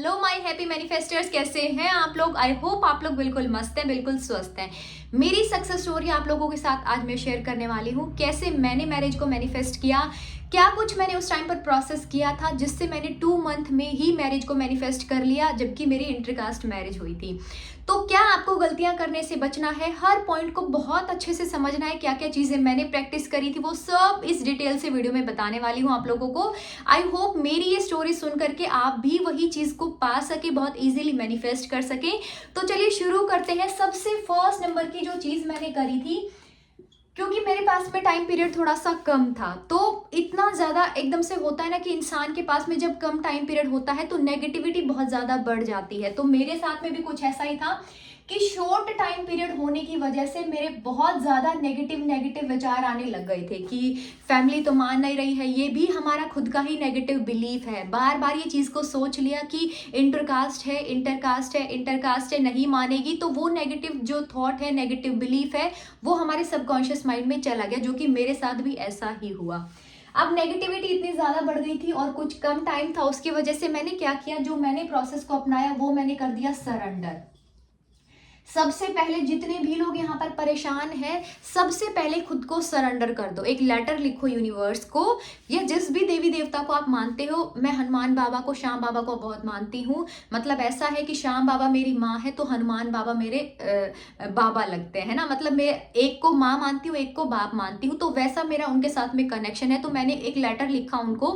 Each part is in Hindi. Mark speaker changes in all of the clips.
Speaker 1: हेलो माय हैप्पी मैनिफेस्टर्स, कैसे हैं आप लोग। आई होप आप लोग बिल्कुल मस्त हैं, बिल्कुल स्वस्थ हैं। मेरी सक्सेस स्टोरी आप लोगों के साथ आज मैं शेयर करने वाली हूँ। कैसे मैंने मैरिज को मैनिफेस्ट किया, क्या कुछ मैंने उस टाइम पर प्रोसेस किया था जिससे मैंने 2 मंथ में ही मैरिज को मैनिफेस्ट कर लिया, जबकि मेरी इंटरकास्ट मैरिज हुई थी। तो क्या आपको गलतियां करने से बचना है, हर पॉइंट को बहुत अच्छे से समझना है, क्या क्या चीजें मैंने प्रैक्टिस करी थी वो सब इस डिटेल से वीडियो में बताने वाली हूँ आप लोगों को। आई होप मेरी ये स्टोरी सुन करके आप भी वही चीज को पा सके, बहुत इजीली मैनिफेस्ट कर सके। तो चलिए शुरू करते हैं। सबसे फर्स्ट नंबर की जो चीज मैंने करी थी, क्योंकि मेरे पास में टाइम पीरियड थोड़ा सा कम था, तो इतना ज़्यादा एकदम से होता है ना कि इंसान के पास में जब कम टाइम पीरियड होता है तो नेगेटिविटी बहुत ज़्यादा बढ़ जाती है। तो मेरे साथ में भी कुछ ऐसा ही था कि शॉर्ट टाइम पीरियड होने की वजह से मेरे बहुत ज़्यादा नेगेटिव विचार आने लग गए थे कि फैमिली तो मान नहीं रही है। ये भी हमारा खुद का ही नेगेटिव बिलीफ है। बार बार ये चीज़ को सोच लिया कि इंटरकास्ट है, इंटरकास्ट है, इंटरकास्ट है, नहीं मानेगी, तो वो नेगेटिव जो थॉट है, नेगेटिव बिलीफ है, वो हमारे सबकॉन्शियस माइंड में चला गया, जो कि मेरे साथ भी ऐसा ही हुआ। अब नेगेटिविटी इतनी ज़्यादा बढ़ गई थी और कुछ कम टाइम था, उसकी वजह से मैंने क्या किया, जो मैंने प्रोसेस को अपनाया वो मैंने कर दिया सरेंडर। सबसे पहले जितने भी लोग यहाँ पर परेशान हैं, सबसे पहले खुद को सरेंडर कर दो। एक लेटर लिखो यूनिवर्स को, या जिस भी देवी देवता को आप मानते हो। मैं हनुमान बाबा को, श्याम बाबा को बहुत मानती हूँ। मतलब ऐसा है कि श्याम बाबा मेरी माँ है तो हनुमान बाबा मेरे बाबा लगते हैं ना। मतलब मैं एक को माँ मानती हूँ, एक को बाप मानती हूँ, तो वैसा मेरा उनके साथ में कनेक्शन है। तो मैंने एक लेटर लिखा उनको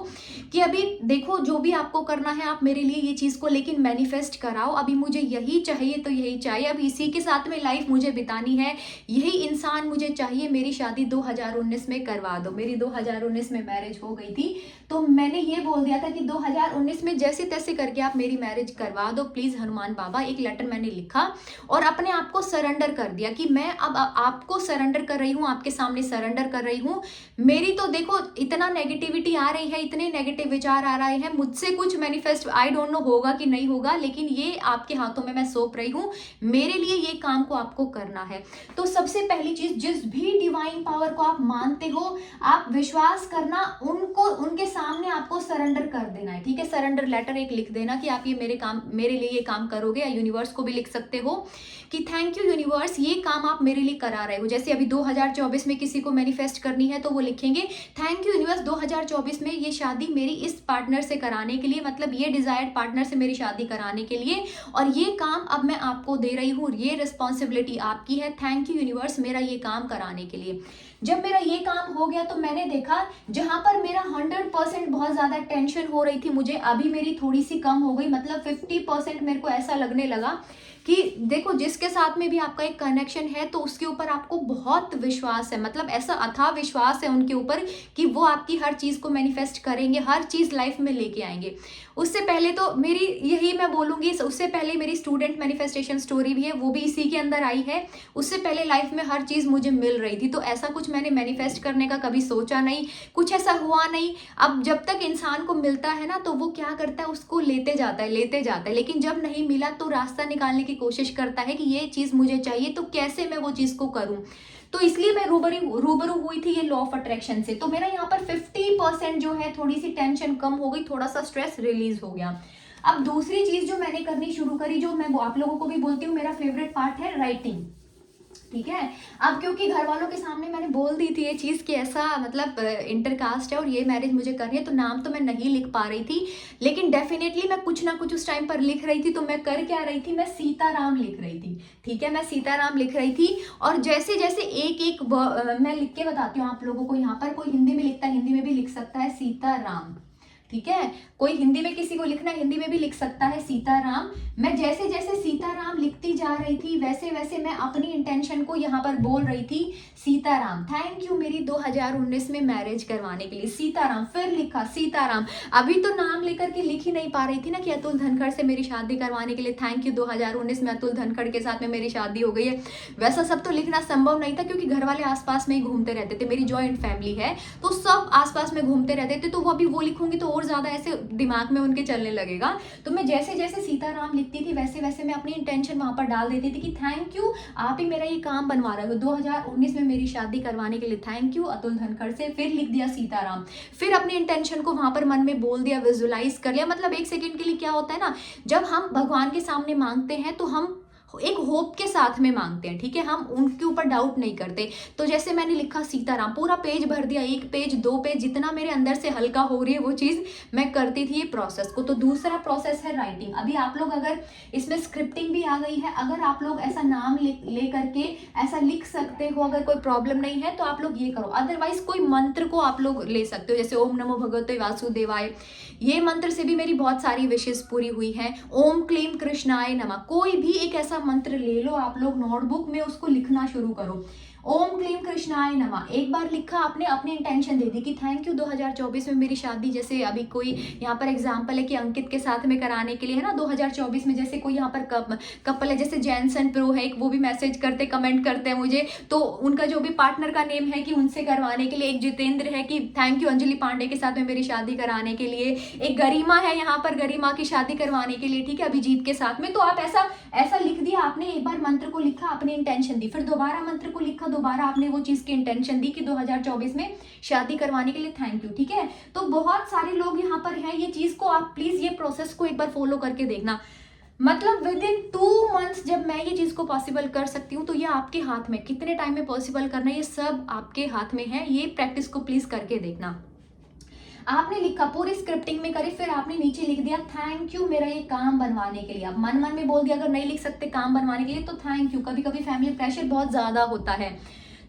Speaker 1: कि अभी देखो, जो भी आपको करना है आप मेरे लिए ये चीज़ को लेकिन मैनिफेस्ट कराओ। अभी मुझे यही चाहिए तो यही चाहिए, अब इसी के साथ में लाइफ मुझे बितानी है, यही इंसान मुझे चाहिए। मेरी शादी 2019 में करवा दो। मेरी 2019 में मैरिज हो गई थी, तो मैंने ये बोल दिया था कि 2019 में जैसे तैसे करके आप मेरी मैरिज करवा दो प्लीज़ हनुमान बाबा। एक लेटर मैंने लिखा और अपने आप को सरेंडर कर दिया कि मैं अब आपको सरेंडर कर रही हूँ, आपके सामने सरेंडर कर रही हूँ। मेरी तो देखो इतना नेगेटिविटी आ रही है, इतने नेगेटिव विचार आ रहे हैं, मुझसे कुछ मैनिफेस्ट आई डोंट नो होगा कि नहीं होगा, लेकिन ये आपके हाथों में मैं सौंप रही हूँ। मेरे लिए ये काम को आपको करना है। तो सबसे पहली चीज, जिस भी डिवाइन पावर को आप मानते हो, आप विश्वास करना, उनको उनके सामने आपको सरेंडर कर देना है। ठीक है, सरेंडर लेटर एक लिख देना कि आप ये मेरे लिए ये काम करोगे, या यूनिवर्स को भी लिख सकते हो कि थैंक यू यूनिवर्स, ये काम आप मेरे लिए करा रहे हो। जैसे अभी 2024 में किसी को मैनिफेस्ट करनी है तो वो लिखेंगे थैंक यू यूनिवर्स, 2024 में ये शादी मेरी इस पार्टनर से कराने के लिए, मतलब ये डिजायर्ड पार्टनर से मेरी शादी कराने के लिए, और ये काम अब मैं आपको दे रही हूँ, ये रिस्पॉन्सिबिलिटी आपकी है। थैंक यू यूनिवर्स मेरा ये काम कराने के लिए। जब मेरा ये काम हो गया तो मैंने देखा जहां पर मेरा 100% बहुत ज्यादा टेंशन हो रही थी मुझे, अभी मेरी थोड़ी सी कम हो गई। मतलब 50% मेरे को ऐसा लगने लगा कि देखो, जिसके साथ में भी आपका एक कनेक्शन है तो उसके ऊपर आपको बहुत विश्वास है। मतलब ऐसा अथाह विश्वास है उनके ऊपर कि वो आपकी हर चीज को मैनिफेस्ट करेंगे, हर चीज लाइफ में लेके आएंगे। उससे पहले तो मेरी यही मैं बोलूंगी, उससे पहले मेरी स्टूडेंट मैनिफेस्टेशन स्टोरी भी है, वो भी इसी के अंदर आई है। उससे पहले लाइफ में हर चीज मुझे मिल रही थी, तो ऐसा कुछ मैंने मैनिफेस्ट करने का कभी सोचा नहीं, कुछ ऐसा हुआ नहीं। अब जब तक इंसान को मिलता है ना तो वो क्या करता है, उसको लेते जाता है, लेते जाता है, लेकिन जब नहीं मिला तो रास्ता निकालने की कोशिश करता है कि ये चीज मुझे चाहिए, तो कैसे मैं वो चीज को करूं। तो इसलिए मैं रूबरू हुई थी ये लॉ ऑफ अट्रैक्शन से। तो मेरा यहाँ पर 50% जो है थोड़ी सी टेंशन कम हो गई, थोड़ा सा स्ट्रेस रिलीज हो गया। अब दूसरी चीज जो मैंने करनी शुरू करी, जो मैं आप लोगों को भी बोलती हूँ, मेरा फेवरेट पार्ट है राइटिंग। ठीक है, अब क्योंकि घर वालों के सामने मैंने बोल दी थी ये चीज कि ऐसा मतलब इंटरकास्ट है और ये मैरिज मुझे करनी है, तो नाम तो मैं नहीं लिख पा रही थी, लेकिन डेफिनेटली मैं कुछ ना कुछ उस टाइम पर लिख रही थी। तो मैं कर क्या रही थी, मैं सीताराम लिख रही थी। ठीक है, मैं सीताराम लिख रही थी, और जैसे जैसे एक एक मैं लिख के बताती हूँ आप लोगों को। यहाँ पर कोई हिंदी में लिखता है, हिंदी में भी लिख सकता है सीताराम। ठीक है, कोई हिंदी में किसी को लिखना है, हिंदी में भी लिख सकता है सीताराम। मैं जैसे जैसे सीताराम लिखती जा रही थी वैसे वैसे मैं अपनी इंटेंशन को यहाँ पर बोल रही थी सीताराम, थैंक यू मेरी 2019 में मैरिज करवाने के लिए सीताराम। फिर लिखा सीताराम। अभी तो नाम लेकर के लिख ही नहीं पा रही थी ना कि अतुल धनखड़ से मेरी शादी करवाने के लिए थैंक यू 2019 में अतुल धनखड़ के साथ में मेरी शादी हो गई है। वैसा सब तो लिखना संभव नहीं था, क्योंकि घर वाले आसपास में ही घूमते रहते थे, मेरी जॉइंट फैमिली है तो सब आसपास में घूमते रहते थे, तो वो अभी वो लिखूंगी तो और ज़्यादा ऐसे दिमाग में उनके चलने लगेगा। तो मैं जैसे जैसे सीताराम लिखती थी वैसे वैसे मैं अपनी इंटेंशन वहाँ पर डाल देती थी कि थैंक यू, आप ही मेरा ये काम बनवा रहे हो। 2019 में मेरी शादी करवाने के लिए थैंक यू अतुल धनखड़ से, फिर लिख दिया सीताराम, फिर अपनी इंटेंशन को वहाँ पर मन में बोल दिया, विजुलाइज कर लिया। मतलब एक सेकेंड के लिए क्या होता है ना, जब हम भगवान के सामने मांगते हैं तो हम एक होप के साथ में मांगते हैं, ठीक है, हम उनके ऊपर डाउट नहीं करते। तो जैसे मैंने लिखा सीताराम, पूरा पेज भर दिया, 1 पेज 2 पेज, जितना मेरे अंदर से हल्का हो रही है वो चीज़ मैं करती थी ये प्रोसेस को। तो दूसरा प्रोसेस है राइटिंग। अभी आप लोग अगर इसमें स्क्रिप्टिंग भी आ गई है, अगर आप लोग ऐसा नाम ले करके ऐसा लिख सकते हो, अगर कोई प्रॉब्लम नहीं है तो आप लोग ये करो। अदरवाइज कोई मंत्र को आप लोग ले सकते हो, जैसे ओम नमो भगवते वासुदेवाय, ये मंत्र से भी मेरी बहुत सारी विशेष पूरी हुई हैं। ओम क्लीम कृष्णाय नमः, कोई भी एक ऐसा मंत्र ले लो आप लोग, नोटबुक में उसको लिखना शुरू करो। ओम क्लीम कृष्णाय नमः, एक बार लिखा आपने, अपनी इंटेंशन दे दी कि थैंक यू 2024 में मेरी शादी, जैसे अभी कोई यहाँ पर एग्जांपल है कि अंकित के साथ में कराने के लिए है ना 2024 में, जैसे कोई यहाँ पर कपल है, जैसे जैनसन प्रो है, वो भी मैसेज करते कमेंट करते हैं मुझे, तो उनका जो भी पार्टनर का नेम है कि उनसे करवाने के लिए। एक जितेंद्र है कि थैंक यू अंजलि पांडे के साथ में मेरी शादी कराने के लिए। एक गरिमा है यहाँ पर, गरिमा की शादी करवाने के लिए, ठीक है, अभिजीत के साथ में। तो आप ऐसा लिख दिया आपने, एक बार मंत्र को लिखा, अपनी इंटेंशन दी, फिर दोबारा मंत्र को लिखा, दोबारा आपने वो चीज की इंटेंशन दी कि 2024 में शादी करवाने के लिए थैंक यू, ठीक है। तो बहुत सारे लोग यहाँ पर हैं, ये चीज को आप प्लीज ये प्रोसेस को एक बार फॉलो करके देखना। मतलब विद इन 2 मंथ्स जब मैं ये चीज को पॉसिबल कर सकती हूँ, तो ये आपके हाथ में, कितने टाइम में पॉसिबल करना है ये सब आपके हाथ में है। ये प्रैक्टिस को प्लीज करके देखना। आपने लिखा, पूरी स्क्रिप्टिंग में करी, फिर आपने नीचे लिख दिया थैंक यू मेरा ये काम बनवाने के लिए। आप मन मन में बोल दिया, अगर नहीं लिख सकते काम बनवाने के लिए तो थैंक यू। कभी कभी फैमिली प्रेशर बहुत ज्यादा होता है,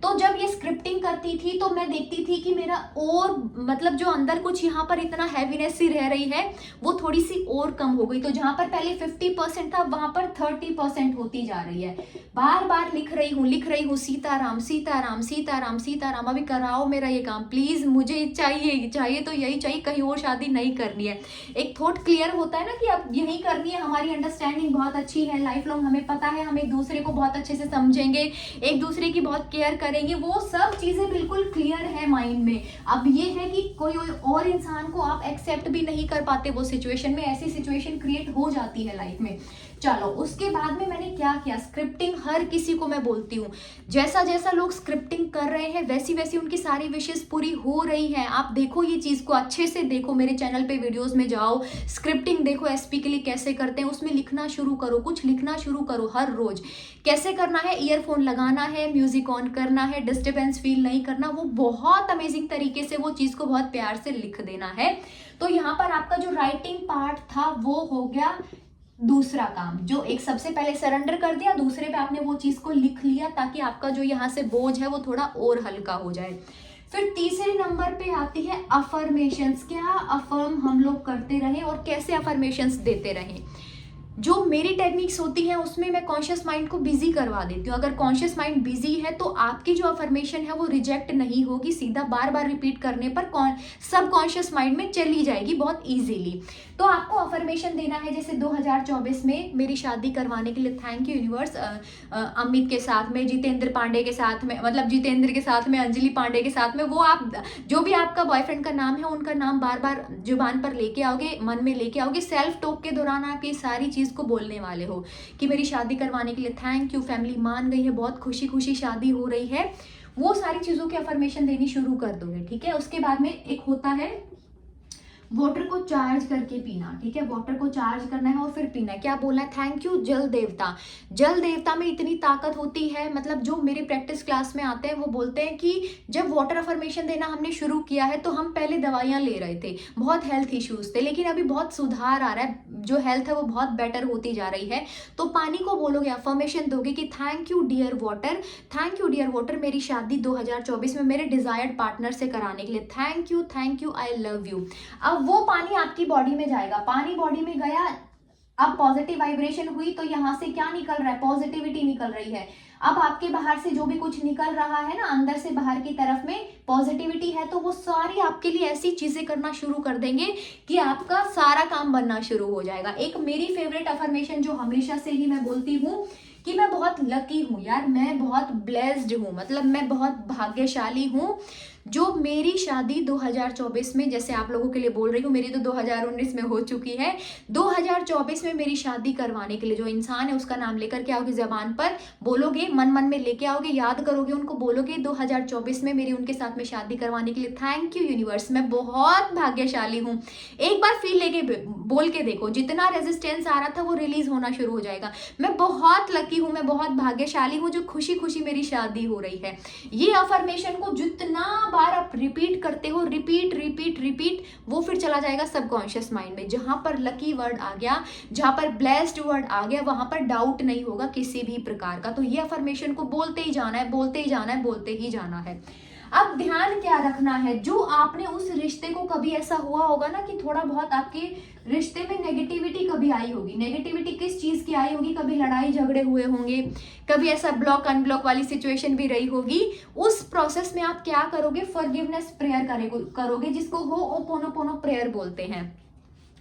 Speaker 1: तो जब ये स्क्रिप्टिंग करती थी तो मैं देखती थी कि मेरा और मतलब जो अंदर कुछ यहाँ पर इतना हैवीनेस सी रह रही है वो थोड़ी सी और कम हो गई। तो जहाँ पर पहले 50% था वहां पर 30% होती जा रही है। बार बार लिख रही हूँ सीताराम सीताराम सीताराम सीताराम, अभी कराओ मेरा ये काम प्लीज, मुझे चाहिए तो यही चाहिए, कहीं और शादी नहीं करनी है। एक थॉट क्लियर होता है ना कि अब यही करनी है, हमारी अंडरस्टैंडिंग बहुत अच्छी है, लाइफ लॉन्ग हमें पता है, हम एक दूसरे को बहुत अच्छे से समझेंगे, एक दूसरे की बहुत केयर करेंगे, वो सब चीजें बिल्कुल क्लियर है माइंड में। अब ये है कि कोई और इंसान को आप एक्सेप्ट भी नहीं कर पाते वो सिचुएशन में, ऐसी सिचुएशन क्रिएट हो जाती है लाइफ में। चलो उसके बाद में मैंने क्या किया, स्क्रिप्टिंग हर किसी को मैं बोलती हूँ, जैसा जैसा लोग स्क्रिप्टिंग कर रहे हैं वैसी वैसी उनकी सारी विशेष पूरी हो रही है। आप देखो ये चीज को अच्छे से देखो, मेरे चैनल पे वीडियोस में जाओ, स्क्रिप्टिंग देखो एसपी के लिए कैसे करते हैं, उसमें लिखना शुरू करो, कुछ लिखना शुरू करो हर रोज। कैसे करना है, ईयरफोन लगाना है, म्यूजिक ऑन करना है, डिस्टर्बेंस फील नहीं करना, वो बहुत अमेजिंग तरीके से वो चीज को बहुत प्यार से लिख देना है। तो यहाँ पर आपका जो राइटिंग पार्ट था वो हो गया दूसरा काम, जो एक सबसे पहले सरेंडर कर दिया, दूसरे पे आपने वो चीज को लिख लिया ताकि आपका जो यहाँ से बोझ है वो थोड़ा और हल्का हो जाए। फिर तीसरे नंबर पे आती है अफर्मेशंस। क्या अफर्म हम लोग करते रहें और कैसे अफर्मेशंस देते रहें। जो मेरी टेक्निक्स होती हैं उसमें मैं कॉन्शियस माइंड को बिजी करवा देती हूँ। अगर कॉन्शियस माइंड बिजी है तो आपकी जो अफर्मेशन है वो रिजेक्ट नहीं होगी, सीधा बार बार रिपीट करने पर सब कॉन्शियस माइंड में चली जाएगी बहुत इजीली। तो आपको अफर्मेशन देना है, जैसे 2024 में मेरी शादी करवाने के लिए थैंक यू यूनिवर्स, अमित के साथ में, जितेंद्र पांडे के साथ में, मतलब जितेंद्र के साथ में, अंजलि पांडे के साथ में, वो आप जो भी आपका बॉयफ्रेंड का नाम है उनका नाम बार बार जुबान पर लेके आओगे, मन में लेके आओगे। सेल्फ टॉक के दौरान आप ये सारी चीज को बोलने वाले हो कि मेरी शादी करवाने के लिए थैंक यू, फैमिली मान गई है, बहुत खुशी खुशी शादी हो रही है। वो सारी चीजों की अफर्मेशन देनी शुरू कर दोगे, ठीक है। उसके बाद में एक होता है वाटर को चार्ज करके पीना, ठीक है, वाटर को चार्ज करना है और फिर पीना है। क्या बोलना है, थैंक यू जल देवता। जल देवता में इतनी ताकत होती है, मतलब जो मेरे प्रैक्टिस क्लास में आते हैं वो बोलते हैं कि जब वाटर अफर्मेशन देना हमने शुरू किया है तो हम पहले दवाइयां ले रहे थे, बहुत हेल्थ इश्यूज थे, लेकिन अभी बहुत सुधार आ रहा है, जो हेल्थ है वो बहुत बेटर होती जा रही है। तो पानी को बोलोगे, अफर्मेशन दोगे कि thank you dear water, thank you dear water, मेरी शादी 2024 में मेरे डिजायर्ड पार्टनर से कराने के लिए thank you, I love you. अब वो पानी आपकी बॉडी में जाएगा, पानी बॉडी में गया, अब पॉजिटिव वाइब्रेशन हुई तो यहां से क्या निकल रहा है, पॉजिटिविटी निकल रही है। अब आपके बाहर से जो भी कुछ निकल रहा है ना, अंदर से बाहर की तरफ में पॉजिटिविटी है, तो वो सारी आपके लिए ऐसी चीजें करना शुरू कर देंगे कि आपका सारा काम बनना शुरू हो जाएगा। एक मेरी फेवरेट अफर्मेशन जो हमेशा से ही मैं बोलती हूँ कि मैं बहुत लकी हूँ यार, मैं बहुत ब्लेस्ड हूँ, मतलब मैं बहुत भाग्यशाली हूँ। जो मेरी शादी 2024 में, जैसे आप लोगों के लिए बोल रही हूँ, मेरी तो 2019 में हो चुकी है, 2024 में मेरी शादी करवाने के लिए जो इंसान है उसका नाम लेकर के आओगे, जबान पर बोलोगे, मन मन में लेके आओगे, याद करोगे, उनको बोलोगे 2024 में मेरी उनके साथ में शादी करवाने के लिए थैंक यू यूनिवर्स, मैं बहुत भाग्यशाली हूँ। एक बार फील लेके बोल के देखो, जितना रेजिस्टेंस आ रहा था वो रिलीज होना शुरू हो जाएगा। मैं बहुत लकी हूँ, मैं बहुत भाग्यशाली हूँ जो खुशी खुशी मेरी शादी हो रही है। ये अफर्मेशन को जितना बार आप रिपीट करते हो, रिपीट रिपीट रिपीट, वो फिर चला जाएगा सबकॉन्शियस माइंड में। जहां पर लकी वर्ड आ गया, जहां पर ब्लेस्ड वर्ड आ गया, वहां पर डाउट नहीं होगा किसी भी प्रकार का। तो ये अफर्मेशन को बोलते ही जाना है, बोलते ही जाना है, बोलते ही जाना है। अब ध्यान क्या रखना है, जो आपने उस रिश्ते को, कभी ऐसा हुआ होगा ना कि थोड़ा बहुत आपके रिश्ते में नेगेटिविटी कभी आई होगी। नेगेटिविटी किस चीज की आई होगी, कभी लड़ाई झगड़े हुए होंगे, कभी ऐसा ब्लॉक अनब्लॉक वाली सिचुएशन भी रही होगी। उस प्रोसेस में आप क्या करोगे, फॉरगिवनेस प्रेयर करोगे, जिसको होओपोनोपोनो प्रेयर बोलते हैं।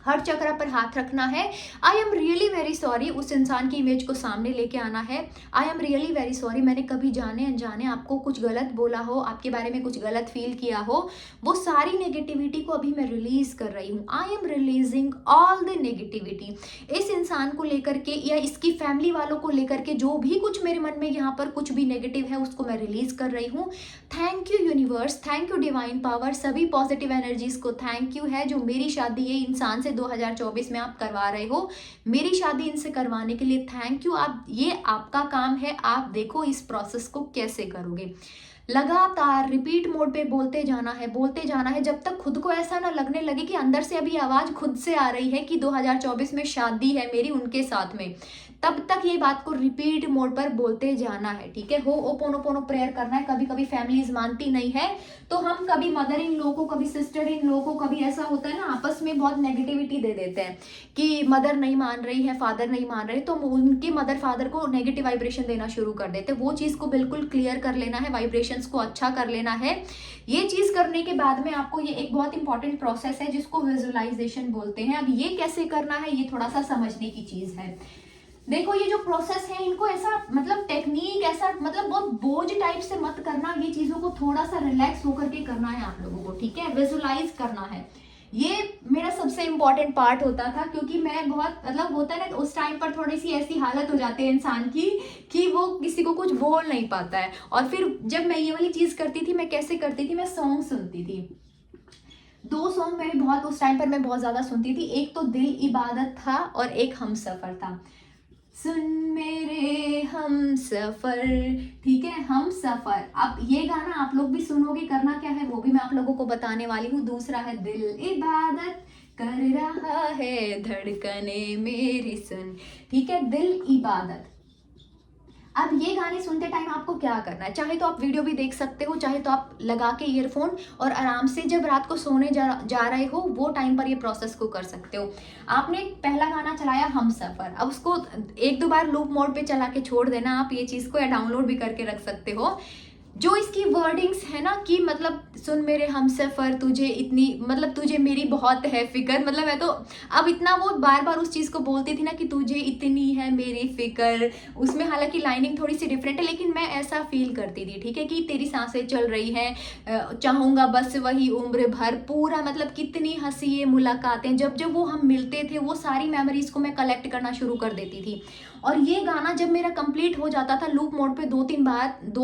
Speaker 1: हर चक्र पर हाथ रखना है। I am really very sorry, उस इंसान की इमेज को सामने लेके आना है। I am really very sorry, मैंने कभी जाने अनजाने आपको कुछ गलत बोला हो, आपके बारे में कुछ गलत फील किया हो, वो सारी नेगेटिविटी को अभी मैं रिलीज कर रही हूँ। I am releasing all the negativity. इस इंसान को लेकर के या इसकी फैमिली वालों को लेकर के जो भी कुछ मेरे मन में यहाँ पर कुछ भी नेगेटिव है उसको मैं रिलीज कर रही हूँ। Thank you universe, thank you divine power, सभी पॉजिटिव एनर्जीज को थैंक यू है जो मेरी शादी ये इंसान से 2024 में आप करवा रहे हो। मेरी शादी इनसे करवाने के लिए थैंक यू। आप, ये आपका काम है, आप देखो इस प्रोसेस को कैसे करोगे। लगातार रिपीट मोड पे बोलते जाना है, बोलते जाना है, जब तक खुद को ऐसा ना लगने लगे कि अंदर से अभी आवाज खुद से आ रही है कि 2024 में शादी है मेरी उनके साथ में, तब तक ये बात को रिपीट मोड पर बोलते जाना है। ठीक है, होओपोनोपोनो प्रेयर करना है। कभी कभी फैमिलीज मानती नहीं है तो हम कभी मदर इन लो को, कभी सिस्टर इन लो को, कभी ऐसा होता है ना आपस में बहुत नेगेटिविटी दे देते हैं कि मदर नहीं मान रही है, फादर नहीं मान रहे, तो उनके मदर फादर को नेगेटिव वाइब्रेशन देना शुरू कर देते हैं। वो चीज को बिल्कुल क्लियर कर लेना है, वाइब्रेशंस को अच्छा कर लेना है। ये चीज करने के बाद में आपको ये एक बहुत इंपॉर्टेंट प्रोसेस है जिसको विजुअलाइजेशन बोलते हैं। अब ये कैसे करना है ये थोड़ा सा समझने की चीज है। देखो ये जो प्रोसेस है इनको ऐसा मतलब टेक्निक ऐसा मतलब बहुत बोझ टाइप से मत करना, ये चीजों को थोड़ा सा रिलैक्स होकर के करना है आप लोगों को। ठीक है, विजुअलाइज करना है। ये मेरा सबसे इम्पोर्टेंट पार्ट होता था क्योंकि मैं बहुत मतलब होता है ना उस टाइम पर थोड़ी सी ऐसी हालत हो जाती है इंसान की कि वो किसी को कुछ बोल नहीं पाता है। और फिर जब मैं ये वाली चीज करती थी, मैं कैसे करती थी, मैं सॉन्ग सुनती थी। दो सॉन्ग मेरे बहुत उस टाइम पर मैं बहुत ज्यादा सुनती थी। एक तो दिल इबादत था और एक हम सफर था। सुन मेरे हम सफर, ठीक है, हम सफर। अब ये गाना आप लोग भी सुनोगे, करना क्या है वो भी मैं आप लोगों को बताने वाली हूँ। दूसरा है दिल इबादत कर रहा है धड़कने मेरी सुन, ठीक है, दिल इबादत। अब ये गाने सुनते टाइम आपको क्या करना है, चाहे तो आप वीडियो भी देख सकते हो, चाहे तो आप लगा के ईयरफोन और आराम से जब रात को सोने जा रहे हो वो टाइम पर ये प्रोसेस को कर सकते हो। आपने पहला गाना चलाया हम सफर, अब उसको एक दो बार लूप मोड पे चला के छोड़ देना आप ये चीज को, या डाउनलोड भी करके रख सकते हो। जो इसकी वर्डिंग्स है ना कि मतलब सुन मेरे हम सफर, तुझे इतनी मतलब तुझे मेरी बहुत है फिक्र, मतलब मैं तो अब इतना वो बार बार उस चीज़ को बोलती थी ना कि तुझे इतनी है मेरी फिक्र। उसमें हालांकि लाइनिंग थोड़ी सी डिफरेंट है लेकिन मैं ऐसा फील करती थी। ठीक है, कि तेरी सांसें चल रही हैं, चाहूँगा बस वही उम्र भर, पूरा मतलब कितनी हंसी ये मुलाकातें, जब जब वो हम मिलते थे वो सारी मेमोरीज को मैं कलेक्ट करना शुरू कर देती थी। और ये गाना जब मेरा कंप्लीट हो जाता था लूप मोड पे, दो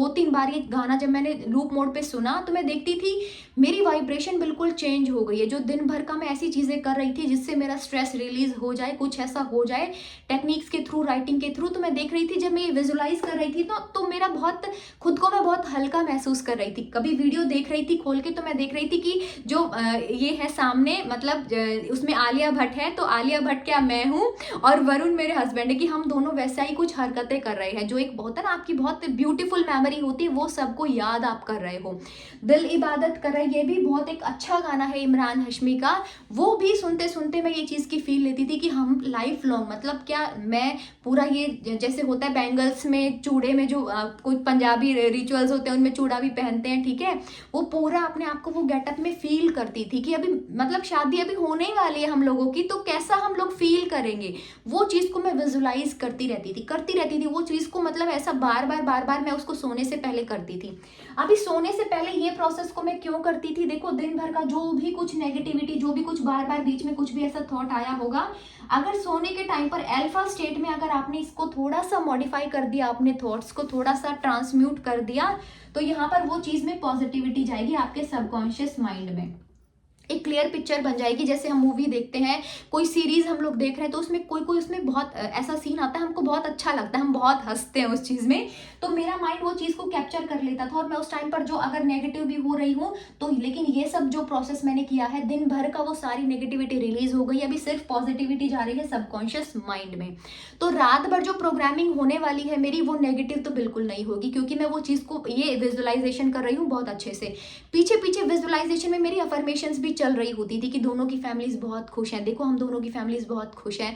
Speaker 1: तीन बार ये गाना जब मैंने लूप मोड पे सुना तो मैं देखती थी मेरी वाइब्रेशन बिल्कुल चेंज हो गई है। जो दिन भर का मैं ऐसी चीजें कर रही थी जिससे मेरा स्ट्रेस रिलीज हो जाए, कुछ ऐसा हो जाए टेक्निक्स के थ्रू, राइटिंग के थ्रू, तो मैं देख रही थी जब मैं ये विजुअलाइज कर रही थी तो मेरा बहुत खुद को मैं बहुत हल्का महसूस कर रही थी। कभी वीडियो देख रही थी खोल के तो मैं देख रही थी कि जो ये है सामने मतलब उसमें आलिया भट्ट है, तो आलिया भट्ट क्या मैं हूँ और वरुण मेरे हस्बैंड है, कि हम दोनों वैसा ही कुछ हरकतें कर रहे हैं। जो एक बहुत है ना आपकी बहुत ब्यूटीफुल मेमोरी होती है वो सबको याद आप कर रहे हो। दिल इबादत कर रहे, ये भी बहुत एक अच्छा गाना है इमरान हाशमी का। वो भी सुनते सुनते मैं ये चीज़ की फील लेती थी कि हम लाइफ लॉन्ग मतलब क्या मैं पूरा ये जैसे होता है बैंगल्स में चूड़े में जो कुछ पंजाबी रिचुअल्स होते हैं उनमें चूड़ा भी पहनते हैं, ठीक है, वो पूरा अपने आप को वो गेटअप में फील करती थी कि अभी मतलब शादी अभी होने ही वाली है हम लोगों की, तो कैसा हम लोग फील करेंगे। वो चीज़ को मैं विजुलाइज करती रहती थी वो चीज़ को, मतलब ऐसा बार बार मैं उसको सोने से पहले करती थी। अभी सोने से पहले ये प्रोसेस को मैं क्यों करती थी, देखो दिन भर का जो भी कुछ नेगेटिविटी, जो भी कुछ बार बार बीच में कुछ भी ऐसा थॉट आया होगा, अगर सोने के टाइम पर अल्फा स्टेट में अगर आपने इसको थोड़ा सा मॉडिफाई कर दिया, अपने थॉट्स को थोड़ा सा ट्रांसम्यूट कर दिया, तो यहाँ पर वो चीज में पॉजिटिविटी जाएगी आपके सबकॉन्शियस माइंड में, एक क्लियर पिक्चर बन जाएगी। जैसे हम मूवी देखते हैं, कोई सीरीज हम लोग देख रहे हैं, तो उसमें कोई कोई उसमें बहुत ऐसा सीन आता है, हमको बहुत अच्छा लगता है, हम बहुत हंसते हैं उस चीज में, तो मेरा माइंड वो चीज को कैप्चर कर लेता था और मैं उस टाइम पर जो अगर नेगेटिव भी हो रही हूँ तो, लेकिन ये सब जो प्रोसेस मैंने किया है, दिन भर का वो सारी नेगेटिविटी रिलीज हो गई, अभी सिर्फ पॉजिटिविटी जा रही है सबकॉन्शियस माइंड में। तो रात भर जो प्रोग्रामिंग होने वाली है मेरी, वो नेगेटिव तो बिल्कुल नहीं होगी, क्योंकि मैं वो चीज को ये विजुअलाइजेशन कर रही हूँ बहुत अच्छे से। पीछे पीछे विजुअलाइजेशन में मेरी अफर्मेशंस भी चल रही होती थी कि दोनों की फैमिलीज बहुत खुश हैं, देखो हम दोनों की फैमिलीज बहुत खुश हैं,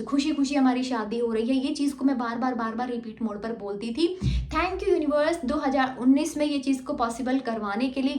Speaker 1: खुशी खुशी हमारी शादी हो रही है। ये चीज को मैं बार बार रिपीट मोड पर बोलती थी। थैंक यू यूनिवर्स 2019 में ये चीज को पॉसिबल करवाने के लिए,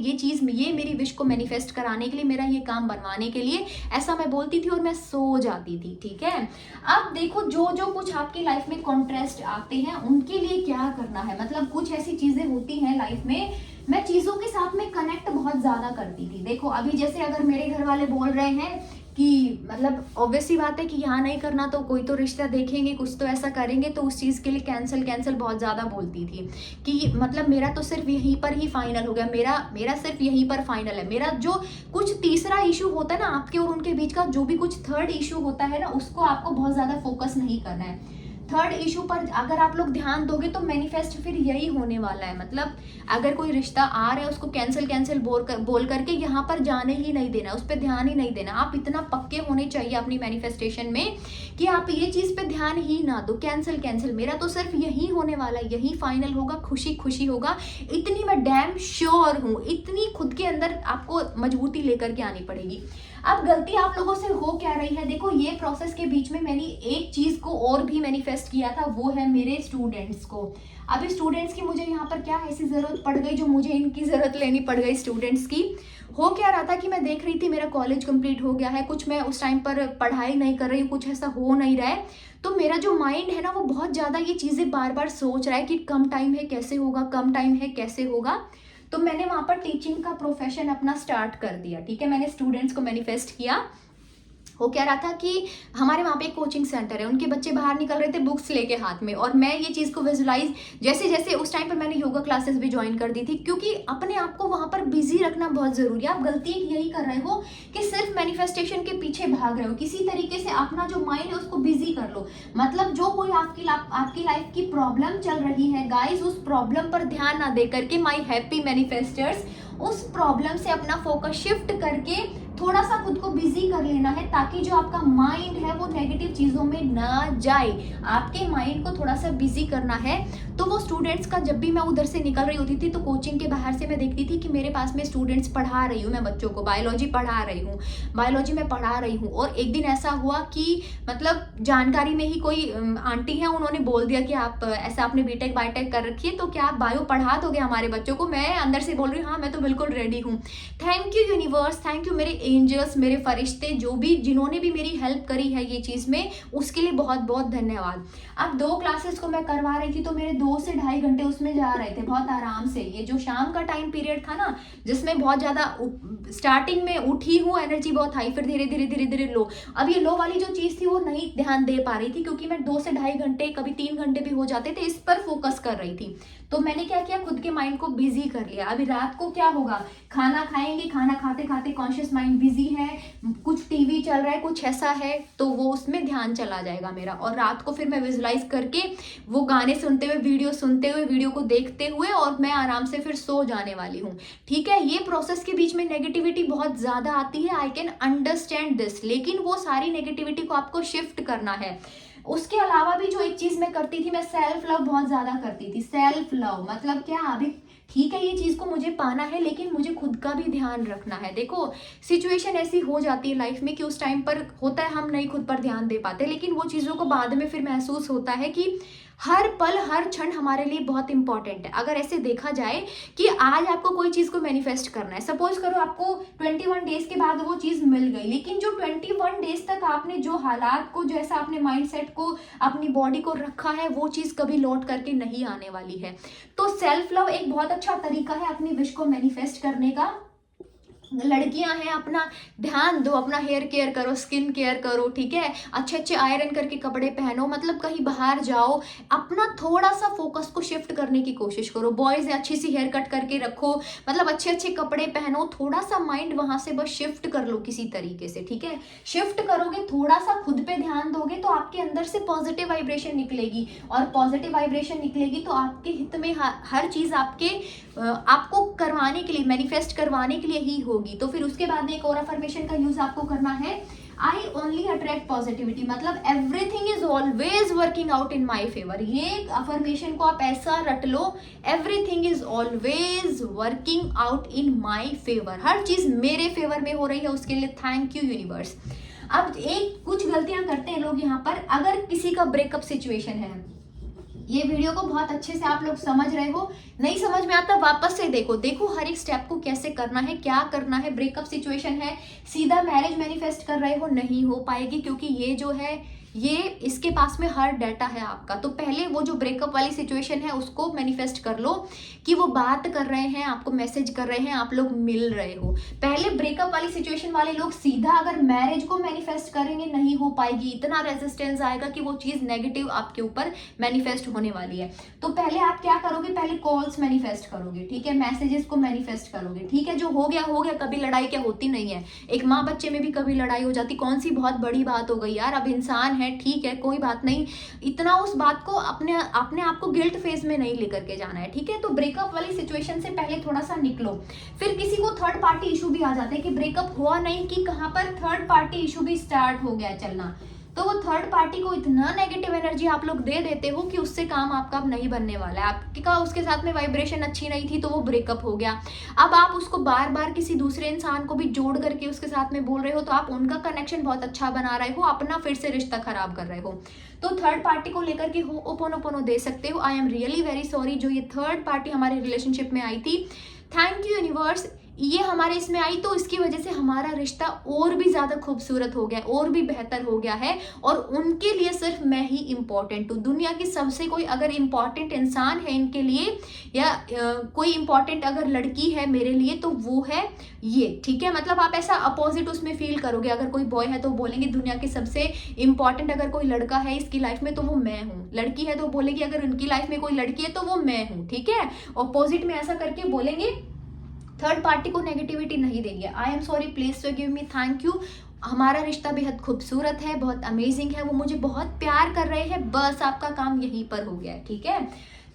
Speaker 1: ये मेरी विश को मैनिफेस्ट कराने के लिए, मेरा ये काम बनवाने के लिए, ऐसा मैं बोलती थी और मैं सो जाती थी। ठीक है, अब देखो जो जो कुछ आपकी लाइफ में कॉन्ट्रास्ट आते हैं उनके लिए क्या करना है, मतलब कुछ ऐसी चीजें होती हैं लाइफ में, मैं चीजों के साथ में कनेक्ट बहुत ज्यादा करती थी। देखो अभी जैसे अगर मेरे घर वाले बोल रहे हैं कि मतलब ऑब्वियस सी बात है कि यहाँ नहीं करना तो कोई तो रिश्ता देखेंगे, कुछ तो ऐसा करेंगे, तो उस चीज़ के लिए कैंसिल बहुत ज़्यादा बोलती थी कि मतलब मेरा तो सिर्फ यहीं पर ही फाइनल हो गया, मेरा सिर्फ यहीं पर फाइनल है। मेरा जो कुछ तीसरा इशू होता है ना आपके और उनके बीच का, जो भी कुछ थर्ड इशू होता है ना, उसको आपको बहुत ज़्यादा फोकस नहीं करना है। थर्ड इशू पर अगर आप लोग ध्यान दोगे तो मैनिफेस्ट फिर यही होने वाला है, मतलब अगर कोई रिश्ता आ रहा है उसको कैंसिल बोल करके यहाँ पर जाने ही नहीं देना, उस पर ध्यान ही नहीं देना। आप इतना पक्के होने चाहिए अपनी मैनिफेस्टेशन में कि आप ये चीज पे ध्यान ही ना दो, कैंसिल, मेरा तो सिर्फ यही होने वाला है, यही फाइनल होगा, खुशी होगा, इतनी मैं डैम श्योर हूँ। इतनी खुद के अंदर आपको मजबूती लेकर के आनी पड़ेगी। अब गलती आप लोगों से हो क्या रही है, देखो ये प्रोसेस के बीच में मैंने एक चीज को और भी मैनिफेस्ट किया था, वो है मेरे स्टूडेंट्स को। अभी स्टूडेंट्स की मुझे यहाँ पर क्या ऐसी जरूरत पड़ गई जो मुझे इनकी जरूरत लेनी पड़ गई स्टूडेंट्स की। हो क्या रहा था कि मैं देख रही थी मेरा कॉलेज कंप्लीट हो गया है, कुछ मैं उस टाइम पर पढ़ाई नहीं कर रही हूँ, कुछ ऐसा हो नहीं रहा है, तो मेरा जो माइंड है ना वो बहुत ज्यादा ये चीजें बार सोच रहा है कि कम टाइम है कैसे होगा, कम टाइम है कैसे होगा। तो मैंने वहां पर टीचिंग का प्रोफेशन अपना स्टार्ट कर दिया। ठीक है, मैंने स्टूडेंट्स को मैनिफेस्ट किया। हो क्या रहा था कि हमारे वहाँ पे एक कोचिंग सेंटर है, उनके बच्चे बाहर निकल रहे थे बुक्स लेके हाथ में, और मैं ये चीज़ को विजुलाइज जैसे जैसे उस टाइम पर मैंने योगा क्लासेस भी ज्वाइन कर दी थी, क्योंकि अपने आप को वहाँ पर बिजी रखना बहुत जरूरी है। आप गलती यही कर रहे हो कि सिर्फ मैनिफेस्टेशन के पीछे भाग रहे हो, किसी तरीके से अपना जो माइंड है उसको बिजी कर लो। मतलब जो कोई आपकी लाइफ की प्रॉब्लम चल रही है गाइस, उस प्रॉब्लम पर ध्यान ना दे करके, माई हैप्पी मैनिफेस्टर्स, उस प्रॉब्लम से अपना फोकस शिफ्ट करके थोड़ा सा खुद को बिजी कर लेना है, ताकि जो आपका माइंड है वो नेगेटिव चीजों में ना जाए। आपके माइंड को थोड़ा सा बिजी करना है। तो वो स्टूडेंट्स का, जब भी मैं उधर से निकल रही होती थी तो कोचिंग के बाहर से मैं देखती थी कि मेरे पास में स्टूडेंट्स पढ़ा रही हूँ, मैं बच्चों को बायोलॉजी में पढ़ा रही हूँ। और एक दिन ऐसा हुआ कि मतलब जानकारी में ही कोई आंटी है, उन्होंने बोल दिया कि आप ऐसा आपने बीटेक बायोटेक कर रखी है, तो क्या आप बायो पढ़ा दोगे हमारे बच्चों को। मैं अंदर से बोल रही हूँ हाँ मैं तो बिल्कुल रेडी हूँ। Thank you universe, thank you मेरे एंजल्स, मेरे फरिश्ते, जो भी जिन्होंने भी मेरी हेल्प करी है ये चीज में, उसके लिए बहुत बहुत धन्यवाद। अब 2 क्लासेस को मैं करवा रही थी तो मेरे 2 से ढाई घंटे उसमें जा रहे थे बहुत आराम से। ये जो शाम का टाइम पीरियड था ना, जिसमें बहुत ज्यादा स्टार्टिंग में उठी हूँ एनर्जी बहुत हाई, फिर धीरे धीरे लो। अब ये लो वाली जो चीज थी वो नहीं ध्यान दे पा रही थी, क्योंकि मैं 2 से ढाई घंटे, कभी 3 घंटे भी हो जाते थे, इस पर फोकस कर रही थी। तो मैंने क्या किया, खुद के माइंड को बिजी कर लिया। अभी रात को क्या होगा, खाना खाएंगे, खाना खाते खाते कॉन्शियस माइंड बिजी है, कुछ टीवी चल रहा है, कुछ ऐसा है, तो वो उसमें ध्यान चला जाएगा मेरा। और रात को फिर मैं विजुलाइज करके वो गाने सुनते हुए, वीडियो को देखते हुए, और मैं आराम से फिर सो जाने वाली हूँ। ठीक है, ये प्रोसेस के बीच में नेगेटिविटी बहुत ज्यादा आती है, आई कैन अंडरस्टैंड दिस, लेकिन वो सारी नेगेटिविटी को आपको शिफ्ट करना है। उसके अलावा भी जो एक चीज मैं करती थी, मैं सेल्फ लव बहुत ज्यादा करती थी। सेल्फ लव मतलब क्या, अभी ठीक है ये चीज को मुझे पाना है, लेकिन मुझे खुद का भी ध्यान रखना है। देखो सिचुएशन ऐसी हो जाती है लाइफ में कि उस टाइम पर होता है हम नहीं खुद पर ध्यान दे पाते, लेकिन वो चीजों को बाद में फिर महसूस होता है कि हर पल हर क्षण हमारे लिए बहुत इंपॉर्टेंट है। अगर ऐसे देखा जाए कि आज आपको कोई चीज को मैनिफेस्ट करना है, सपोज करो आपको 21 डेज के बाद वो चीज मिल गई, लेकिन जो 21 डेज तक आपने जो हालात को, जैसा आपने माइंडसेट को, अपनी बॉडी को रखा है, वो चीज कभी लौट करके नहीं आने वाली है। तो सेल्फ लव एक बहुत अच्छा तरीका है अपनी विश को मैनिफेस्ट करने का। लड़कियां हैं, अपना ध्यान दो, अपना हेयर केयर करो, स्किन केयर करो, ठीक है, अच्छे अच्छे आयरन करके कपड़े पहनो, मतलब कहीं बाहर जाओ, अपना थोड़ा सा फोकस को शिफ्ट करने की कोशिश करो। बॉयज अच्छी सी हेयर कट करके रखो, मतलब अच्छे अच्छे कपड़े पहनो, थोड़ा सा माइंड वहां से बस शिफ्ट कर लो किसी तरीके से, ठीक है। शिफ्ट करोगे, थोड़ा सा खुद पे ध्यान दोगे तो आपके अंदर से पॉजिटिव वाइब्रेशन निकलेगी, और पॉजिटिव वाइब्रेशन निकलेगी तो आपके हित में हर चीज आपको करवाने के लिए, मैनिफेस्ट करवाने के लिए ही होगी। तो फिर उसके बाद में एक और अफर्मेशन का यूज आपको करना है, आई ओनली अट्रैक्ट पॉजिटिविटी, मतलब everything is always working out in my favour. ये अफर्मेशन को आप ऐसा रट लो, everything is always working out in my favour, हर चीज मेरे फेवर में हो रही है, उसके लिए थैंक यू यूनिवर्स। अब कुछ गलतियां करते हैं लोग यहाँ पर, अगर किसी का ब्रेकअप सिचुएशन है, ये वीडियो को बहुत अच्छे से आप लोग समझ रहे हो, नहीं समझ में आता वापस से देखो हर एक स्टेप को कैसे करना है, क्या करना है। ब्रेकअप सिचुएशन है, सीधा मैरिज मैनिफेस्ट कर रहे हो, नहीं हो पाएगी, क्योंकि ये जो है ये इसके पास में हर डाटा है आपका। तो पहले वो जो ब्रेकअप वाली सिचुएशन है उसको मैनिफेस्ट कर लो कि वो बात कर रहे हैं, आपको मैसेज कर रहे हैं, आप लोग मिल रहे हो। पहले ब्रेकअप वाली सिचुएशन वाले लोग सीधा अगर मैरिज को मैनिफेस्ट करेंगे, नहीं हो पाएगी, इतना रेजिस्टेंस आएगा कि वो चीज नेगेटिव आपके ऊपर मैनिफेस्ट होने वाली है। तो पहले आप क्या करोगे, पहले कॉल्स मैनिफेस्ट करोगे, ठीक है, मैसेजेस को मैनिफेस्ट करोगे, ठीक है, जो हो गया हो गया, कभी लड़ाई क्या होती नहीं है, एक माँ बच्चे में भी कभी लड़ाई हो जाती, कौन सी बहुत बड़ी बात हो गई यार, अब इंसान है, ठीक है, कोई बात नहीं, इतना उस बात को अपने आप को गिल्ट फेज में नहीं लेकर के जाना है, ठीक है। तो ब्रेकअप वाली सिचुएशन से पहले थोड़ा सा निकलो। फिर किसी को थर्ड पार्टी इशू भी आ जाता है कि ब्रेकअप हुआ नहीं कि कहां पर थर्ड पार्टी इशू भी स्टार्ट हो गया चलना, तो वो थर्ड पार्टी को इतना नेगेटिव एनर्जी आप लोग दे देते हो कि उससे काम आपका अब नहीं बनने वाला है। आपका उसके साथ में वाइब्रेशन अच्छी नहीं थी तो वो ब्रेकअप हो गया, अब आप उसको बार बार किसी दूसरे इंसान को भी जोड़ करके उसके साथ में बोल रहे हो, तो आप उनका कनेक्शन बहुत अच्छा बना रहे हो, अपना फिर से रिश्ता खराब कर रहे हो। तो थर्ड पार्टी को लेकर के हो ओपोनोपोनो दे सकते हो, I am really very sorry जो ये थर्ड पार्टी हमारे रिलेशनशिप में आई थी, थैंक यू यूनिवर्स, ये हमारे इसमें आई तो इसकी वजह से हमारा रिश्ता और भी ज्यादा खूबसूरत हो गया, और भी बेहतर हो गया है, और उनके लिए सिर्फ मैं ही इंपॉर्टेंट हूँ। दुनिया की सबसे कोई अगर इंपॉर्टेंट इंसान है इनके लिए, या कोई इंपॉर्टेंट अगर लड़की है मेरे लिए, तो वो है ये, ठीक है। मतलब आप ऐसा अपोजिट उसमें फील करोगे, अगर कोई बॉय है तो बोलेंगे दुनिया की सबसे इंपॉर्टेंट अगर कोई लड़का है इसकी लाइफ में तो वो मैं हूँ, लड़की है तो बोलेगी अगर उनकी लाइफ में कोई लड़की है तो वो मैं हूँ, ठीक है। अपोजिट में ऐसा करके बोलेंगे, थर्ड पार्टी को नेगेटिविटी नहीं देंगे। I am sorry, please forgive me, thank you. हमारा रिश्ता बेहद खूबसूरत है, बहुत अमेजिंग है, वो मुझे बहुत प्यार कर रहे हैं, बस आपका काम यहीं पर हो गया है, ठीक है।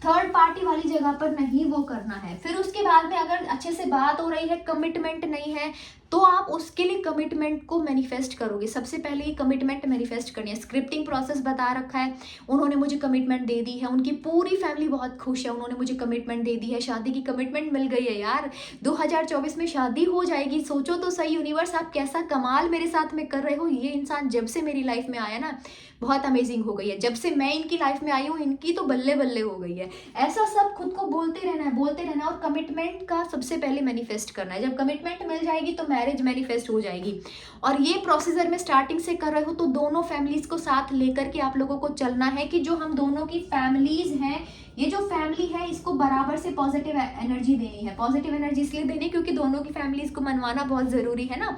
Speaker 1: थर्ड पार्टी वाली जगह पर नहीं वो करना है। फिर उसके बाद में अगर अच्छे से बात हो रही है, कमिटमेंट नहीं है, तो आप उसके लिए कमिटमेंट को मैनिफेस्ट करोगे। सबसे पहले ये कमिटमेंट मैनिफेस्ट करनी है, स्क्रिप्टिंग प्रोसेस बता रखा है, उन्होंने मुझे कमिटमेंट दे दी है, उनकी पूरी फैमिली बहुत खुश है, उन्होंने मुझे कमिटमेंट दे दी है, शादी की कमिटमेंट मिल गई है यार, 2024 में शादी हो जाएगी। सोचो तो सही यूनिवर्स, आप कैसा कमाल मेरे साथ में कर रहे हो। ये इंसान जब से मेरी लाइफ में आया ना, बहुत अमेजिंग हो गई है, जब से मैं इनकी लाइफ में आई हूँ इनकी तो बल्ले बल्ले हो गई है। ऐसा सब खुद को बोलते रहना है, बोलते रहना है, और कमिटमेंट का सबसे पहले मैनिफेस्ट करना है। जब कमिटमेंट मिल जाएगी तो मैरिज मैनिफेस्ट हो जाएगी। और ये प्रोसीजर में स्टार्टिंग से कर रहे हो तो दोनों फैमिलीज को साथ लेकर के आप लोगों को चलना है कि जो हम दोनों की फैमिलीज हैं, ये जो फैमिली है इसको बराबर से पॉजिटिव एनर्जी देनी है। पॉजिटिव एनर्जी इसलिए देनी क्योंकि दोनों की फैमिलीज को मनवाना बहुत जरूरी है ना।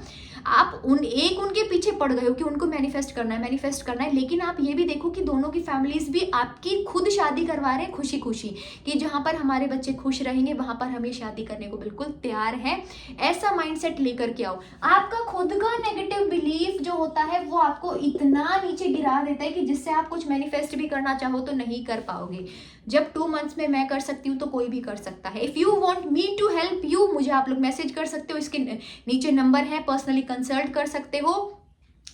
Speaker 1: आप उनके पीछे पड़ गए हो कि उनको मैनिफेस्ट करना है, लेकिन आप ये भी देखो कि दोनों की फैमिलीज भी आपकी खुद शादी करवा रहे हैं खुशी खुशी, कि जहां पर हमारे बच्चे खुश रहेंगे वहां पर हमें शादी करने को बिल्कुल तैयार है। ऐसा माइंडसेट लेकर के आओ। आपका खुद का नेगेटिव बिलीफ जो होता है वो आपको इतना नीचे गिरा देता है कि जिससे आप कुछ मैनिफेस्ट भी करना चाहो तो नहीं कर पाओगे। जब 2 मंथ्स में मैं कर सकती हूँ तो कोई भी कर सकता है। If you want me to help you, मुझे आप लोग मैसेज कर सकते हो, इसके नीचे नंबर है, पर्सनली कंसल्ट कर सकते हो।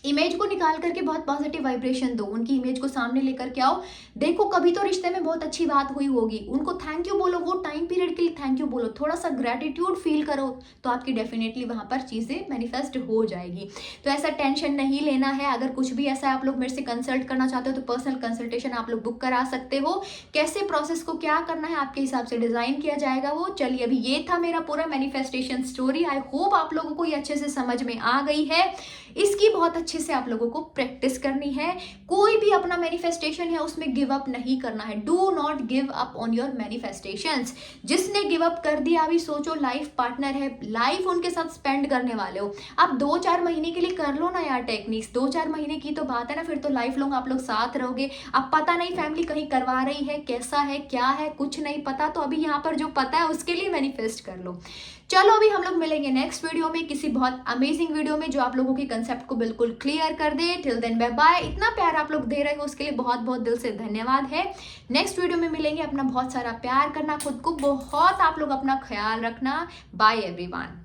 Speaker 1: इमेज को निकाल करके बहुत पॉजिटिव वाइब्रेशन दो, उनकी इमेज को सामने लेकर के आओ। देखो कभी तो रिश्ते में बहुत अच्छी बात हुई होगी, उनको थैंक यू बोलो, वो टाइम पीरियड के लिए थैंक यू बोलो, थोड़ा सा ग्रेटिट्यूड फील करो, तो आपकी डेफिनेटली वहां पर चीजें मैनिफेस्ट हो जाएगी। तो ऐसा टेंशन नहीं लेना है। अगर कुछ भी ऐसा आप लोग मेरे से कंसल्ट करना चाहते हो तो पर्सनल कंसल्टेशन आप लोग बुक करा सकते हो। कैसे प्रोसेस को क्या करना है आपके हिसाब से डिजाइन किया जाएगा वो। चलिए, अभी ये था मेरा पूरा मैनिफेस्टेशन स्टोरी। आई होप आप लोगों को ये अच्छे से समझ में आ गई है। इसकी बहुत अच्छे अच्छे से आप लोगों को प्रैक्टिस करनी है। कोई भी अपना मैनिफेस्टेशन है उसमें गिव अप नहीं करना है। Do not give up on your manifestations. जिसने गिव अप कर दिया, अभी सोचो लाइफ पार्टनर है, लाइफ उनके साथ स्पेंड करने वाले हो, आप 2-4 महीने के लिए कर लो ना यार टेक्निक्स, 2-4 महीने की तो बात है ना, फिर तो लाइफ लॉन्ग आप लोग साथ रहोगे। अब पता नहीं फैमिली कहीं करवा रही है, कैसा है क्या है कुछ नहीं पता, तो अभी यहाँ पर जो पता है उसके लिए मैनिफेस्ट कर लो। चलो अभी हम लोग मिलेंगे नेक्स्ट वीडियो में, किसी बहुत अमेजिंग वीडियो में जो आप लोगों के कंसेप्ट को बिल्कुल क्लियर कर दे। Till then bye bye. इतना प्यार आप लोग दे रहे हो उसके लिए बहुत बहुत दिल से धन्यवाद है। नेक्स्ट वीडियो में मिलेंगे। अपना बहुत सारा प्यार करना, खुद को बहुत आप लोग अपना ख्याल रखना। Bye everyone.